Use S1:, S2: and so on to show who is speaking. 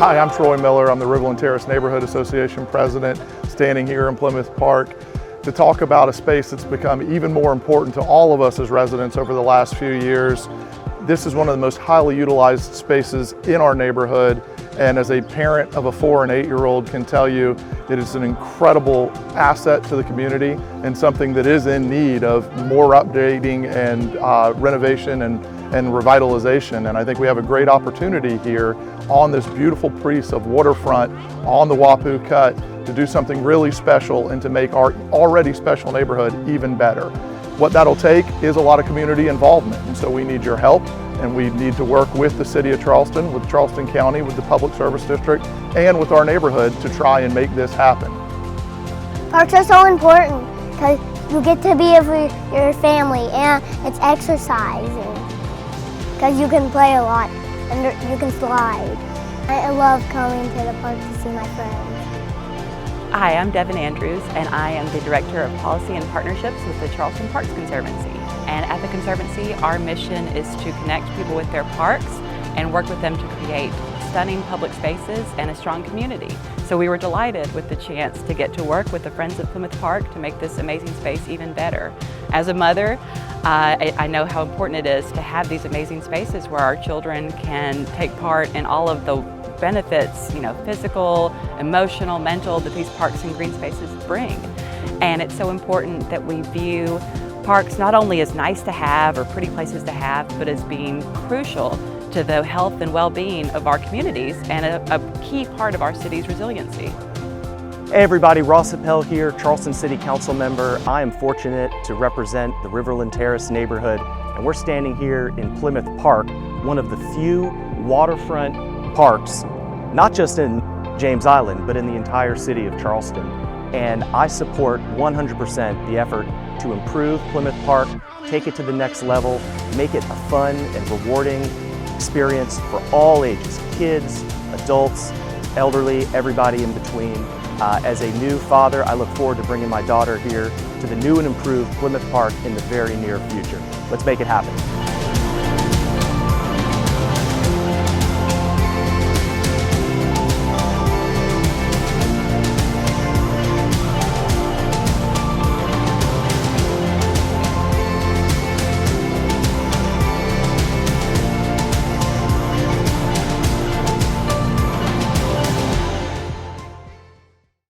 S1: Hi, I'm Troy Miller. I'm the Riverland Terrace Neighborhood Association President, standing here in Plymouth Park to talk about a space that's become even more important to all of us as residents over the last few years. This is one of the most highly utilized spaces in our neighborhood, and as a parent of a 4- and 8-year-old can tell you, it is an incredible asset to the community and something that is in need of more updating and renovation and revitalization. And I think we have a great opportunity here on this beautiful piece of waterfront on the Wapoo Cut to do something really special and to make our already special neighborhood even better. What that'll take is a lot of community involvement, and so we need your help, and we need to work with the City of Charleston, with Charleston County, with the Public Service District, and with our neighborhood to try and make this happen.
S2: Parks are so important because you get to be with your family, and it's exercising because you can play a lot and you can slide. I love coming to the park to see my friends.
S3: Hi, I'm Devin Andrews, and I am the Director of Policy and Partnerships with the Charleston Parks Conservancy. And at the Conservancy, our mission is to connect people with their parks and work with them to create stunning public spaces and a strong community. So we were delighted with the chance to get to work with the Friends of Plymouth Park to make this amazing space even better. As a mother, I know how important it is to have these amazing spaces where our children can take part in all of the benefits, physical, emotional, mental, that these parks and green spaces bring. And it's so important that we view parks not only as nice to have or pretty places to have, but as being crucial to the health and well-being of our communities and a key part of our city's resiliency.
S4: Hey everybody, Ross Appel here, Charleston City Council member. I am fortunate to represent the Riverland Terrace neighborhood, and we're standing here in Plymouth Park, one of the few waterfront parks, not just in James Island, but in the entire city of Charleston. And I support 100% the effort to improve Plymouth Park, take it to the next level, make it a fun and rewarding experience for all ages, kids, adults, elderly, everybody in between. As a new father, I look forward to bringing my daughter here to the new and improved Plymouth Park in the very near future. Let's make it happen.